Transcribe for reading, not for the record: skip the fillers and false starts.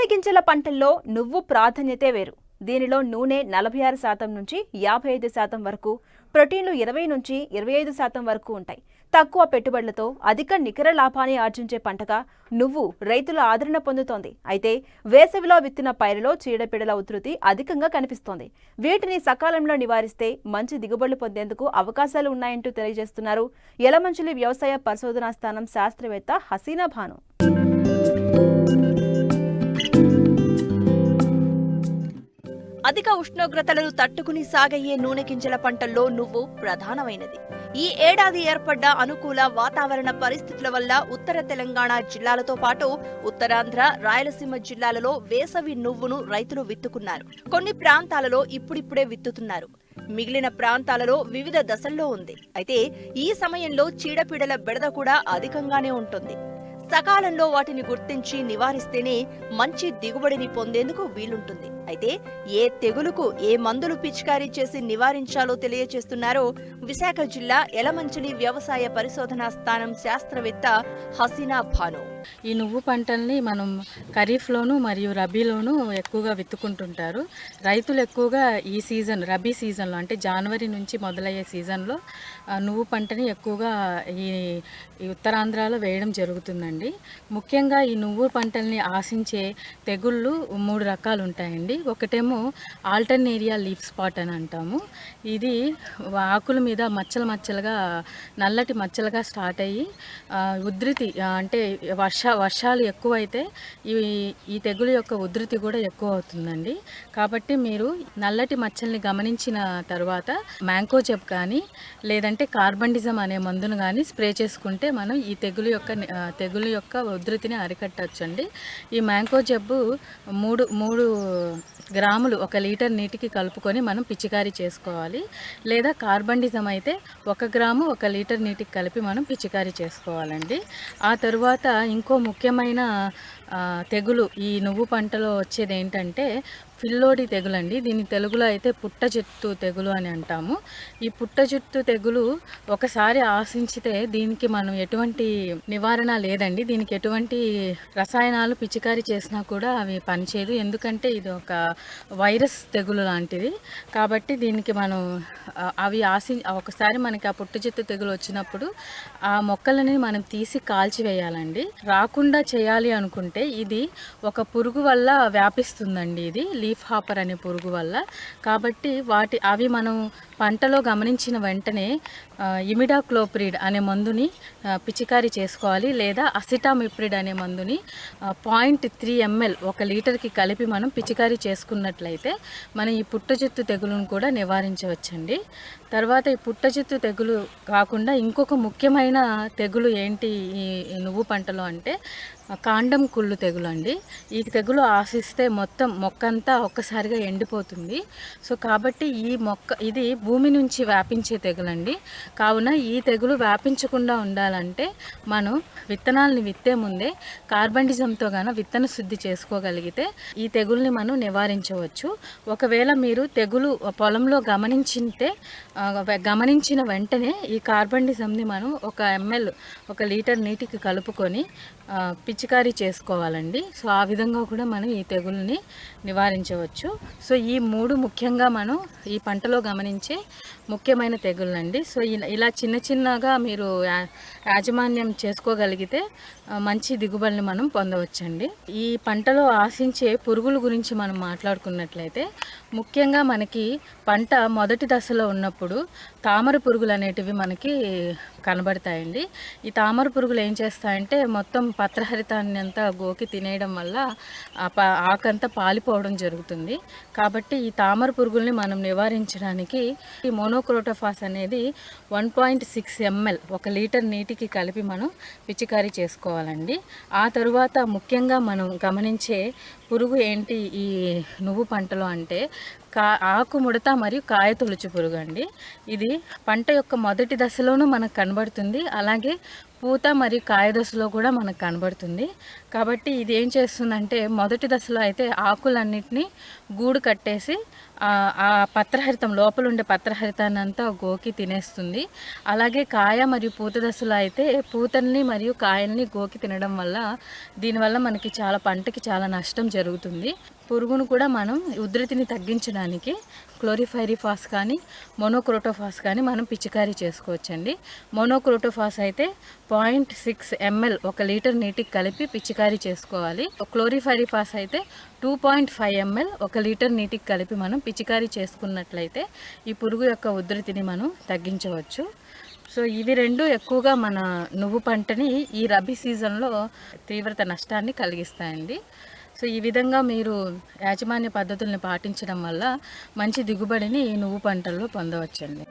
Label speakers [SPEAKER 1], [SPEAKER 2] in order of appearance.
[SPEAKER 1] నూనె గింజల పంటల్లో నువ్వు ప్రాధాన్యతే వేరు. దీనిలో నూనె 46% నుంచి 55% వరకు, ప్రోటీన్లు 20 నుంచి 25% వరకు ఉంటాయి. తక్కువ పెట్టుబడులతో అధిక నికర లాభాన్ని ఆర్జించే పంటగా నువ్వు రైతుల ఆదరణ పొందుతోంది. అయితే వేసవిలో విత్తిన పైరులో చీడపీడల ఉధృతి అధికంగా కనిపిస్తోంది. వీటిని సకాలంలో నివారిస్తే మంచి దిగుబడులు పొందేందుకు అవకాశాలు ఉన్నాయంటూ తెలియజేస్తున్నారు యలమంచిలి వ్యవసాయ పరిశోధనా స్థానం శాస్త్రవేత్త హసీనా భాను.
[SPEAKER 2] అధిక ఉష్ణోగ్రతలను తట్టుకుని సాగయ్యే నూనె గింజల పంటల్లో నువ్వు ప్రధానమైనది. ఈ ఏడాది ఏర్పడ్డ అనుకూల వాతావరణ పరిస్థితుల వల్ల ఉత్తర తెలంగాణ జిల్లాలతో పాటు ఉత్తరాంధ్ర, రాయలసీమ జిల్లాలలో వేసవి నువ్వును రైతులు విత్తుకున్నారు. కొన్ని ప్రాంతాలలో ఇప్పుడిప్పుడే విత్తుతున్నారు. మిగిలిన ప్రాంతాలలో వివిధ దశల్లో ఉంది. అయితే ఈ సమయంలో చీడపీడల బెడద కూడా అధికంగానే ఉంటుంది. సకాలంలో వాటిని గుర్తించి నివారిస్తేనే మంచి దిగుబడిని పొందేందుకు వీలుంటుంది. అయితే ఏ తెగులుకు ఏ మందులు పిచికారీ చేసి నివారించాలో తెలియజేస్తున్నారు విశాఖ జిల్లా యలమంచిలి వ్యవసాయ పరిశోధనా స్థానం శాస్త్రవేత్త హసీనా భాను.
[SPEAKER 3] ఈ నువ్వు పంటల్ని మనం ఖరీఫ్లోను మరియు రబీలోను ఎక్కువగా విత్తుకుంటుంటారు. రైతులు ఎక్కువగా ఈ సీజన్ రబీ సీజన్లో అంటే జనవరి నుంచి మొదలయ్యే సీజన్లో నువ్వు పంటని ఎక్కువగా ఈ ఉత్తరాంధ్రలో వేయడం జరుగుతుందండి. ముఖ్యంగా ఈ నువ్వు పంటల్ని ఆశించే తెగుళ్ళు 3 రకాలు ఉంటాయండి. ఒకటేమో ఆల్టర్నేరియా లీఫ్ స్పాట్ అని అంటాము. ఇది ఆకుల మీద మచ్చలుగా నల్లటి మచ్చలుగా స్టార్ట్ అయ్యి ఉధృతి అంటే వర్షాలు ఎక్కువైతే ఈ తెగులు యొక్క ఉధృతి కూడా ఎక్కువ అవుతుందండి. కాబట్టి మీరు నల్లటి మచ్చల్ని గమనించిన తర్వాత మ్యాంకోజెబ్ కానీ లేదంటే కార్బండిజం అనే మందును కానీ స్ప్రే చేసుకుంటే మనం ఈ తెగులు యొక్క ఉధృతిని అరికట్టవచ్చండి. ఈ మ్యాంకోజెబ్ 3 గ్రాములు 1 లీటర్ నీటికి కలుపుకొని మనం పిచికారీ చేసుకోవాలి. లేదా కార్బండిజం అయితే 1 గ్రాము 1 లీటర్ నీటికి కలిపి మనం పిచికారీ చేసుకోవాలండి. ఆ తరువాత ఇంకో ముఖ్యమైన తెగులు ఈ నువ్వు పంటలో వచ్చేది ఏంటంటే ఫిల్లోడి తెగులు అండి. దీని తెలుగులో అయితే పుట్ట చెట్టు తెగులు అని అంటాము. ఈ పుట్ట చెట్టు తెగులు ఒకసారి ఆశించితే దీనికి మనం ఎటువంటి నివారణ లేదండి. దీనికి ఎటువంటి రసాయనాలు పిచికారీ చేసినా కూడా అవి పనిచేయదు. ఎందుకంటే ఇది ఒక వైరస్ తెగులు లాంటిది. కాబట్టి దీనికి మనం ఒకసారి మనకి ఆ పుట్ట చెట్టు తెగులు వచ్చినప్పుడు ఆ మొక్కలని మనం తీసి కాల్చివేయాలండి. రాకుండా చేయాలి అనుకుంటే ఇది ఒక పురుగు వల్ల వ్యాపిస్తుందండి. ఇది లీఫ్ హాపర్ అనే పురుగు వల్ల. కాబట్టి అవి మనం పంటలో గమనించిన వెంటనే ఇమిడాక్లోప్రిడ్ అనే మందుని పిచికారీ చేసుకోవాలి. లేదా అసిటామిప్రిడ్ అనే మందుని 0.3 ml 1 లీటర్కి కలిపి మనం పిచికారీ చేసుకున్నట్లయితే మనం ఈ పుట్టచెత్తు తెగులును కూడా నివారించవచ్చండి. తర్వాత ఈ పుట్టచెత్తు తెగులు కాకుండా ఇంకొక ముఖ్యమైన తెగులు ఏంటి ఈ నువ్వు పంటలో అంటే కాండం కుళ్ళు తెగులు అండి. ఈ తెగులు ఆశిస్తే మొత్తం మొక్కంతా ఒక్కసారిగా ఎండిపోతుంది. సో కాబట్టి ఇది భూమి నుంచి వ్యాపించే తెగులండి. కావున ఈ తెగులు వ్యాపించకుండా ఉండాలంటే మనం విత్తనాలని విత్తే ముందే కార్బండిజంతో గాన విత్తన శుద్ధి చేసుకోగలిగితే ఈ తెగుల్ని మనం నివారించవచ్చు. ఒకవేళ మీరు తెగులు పొలంలో గమనించిన వెంటనే ఈ కార్బండిజంని మనం 1 ml 1 లీటర్ నీటికి కలుపుకొని పిచికారీ చేసుకోవాలండి. సో ఆ విధంగా కూడా మనం ఈ తెగుల్ని నివారించవచ్చు. సో ఈ 3 ముఖ్యంగా మనం ఈ పంటలో గమనించే ముఖ్యమైన తెగుళ్ళండి. సో ఇలా చిన్నగా మీరు యాజమాన్యం చేసుకోగలిగితే మంచి దిగుబడిని మనం పొందవచ్చండి. ఈ పంటలో ఆశించే పురుగుల గురించి మనం మాట్లాడుకున్నట్లయితే ముఖ్యంగా మనకి పంట మొదటి దశలో ఉన్నప్పుడు తామర పురుగులు అనేటివి మనకి కనబడతాయండి. ఈ తామర పురుగులు ఏం చేస్తాయంటే మొత్తం పత్రహరితాన్ని అంతా గోకి తినేయడం వల్ల ఆకంతా పాలిపోవడం జరుగుతుంది. కాబట్టి ఈ తామర పురుగుల్ని మనం నివారించడానికి ఈ మోనోక్రోటోఫాస్ అనేది 1.6 ml 1 లీటర్ నీటికి కలిపి మనం పిచికారీ చేసుకోవాలండి. ఆ తరువాత ముఖ్యంగా మనం గమనించే పురుగు ఏంటి ఈ నువ్వు పంటలో అంటే ఆకు ముడత మరియు కాయ తొలుచు పురుగు అండి. ఇది పంట యొక్క మొదటి దశలోనూ మనకు కనబడుతుంది. అలాగే పూత మరియు కాయ దశలో కూడా మనకు కనబడుతుంది. కాబట్టి ఇది ఏం చేస్తుందంటే మొదటి దశలో అయితే ఆకులన్నిటినీ గూడు కట్టేసి ఆ పత్రహరితం లోపల ఉండే పత్రహరితాన్ని అంతా గోకి తినేస్తుంది. అలాగే కాయ మరియు పూత దశలో అయితే పూతల్ని మరియు కాయల్ని గోకి తినడం వల్ల దీనివల్ల మనకి పంటకి చాలా నష్టం జరుగుతుంది. పురుగును కూడా మనం ఉధృతిని తగ్గించడానికి క్లోరిఫైరిఫాస్ కానీ మోనోక్రోటోఫాస్ కానీ మనం పిచికారీ చేసుకోవచ్చండి. మోనోక్రోటోఫాస్ అయితే 0.6 ml 1 లీటర్ నీటికి కలిపి పిచికారీ చేసుకోవాలి. క్లోరిఫైరిఫాస్ అయితే 2.5 ml 1 లీటర్ నీటికి కలిపి మనం పిచికారీ చేసుకున్నట్లయితే ఈ పురుగు యొక్క ఉధృతిని మనం తగ్గించవచ్చు. సో ఇవి రెండు ఎక్కువగా మన నువ్వు పంటని ఈ రబీ సీజన్లో తీవ్రత నష్టాన్ని కలిగిస్తాయండి. సో ఈ విధంగా మీరు యాజమాన్య పద్ధతుల్ని పాటించడం వల్ల మంచి దిగుబడిని ఈ నువ్వు పంటల్లో పొందవచ్చండి.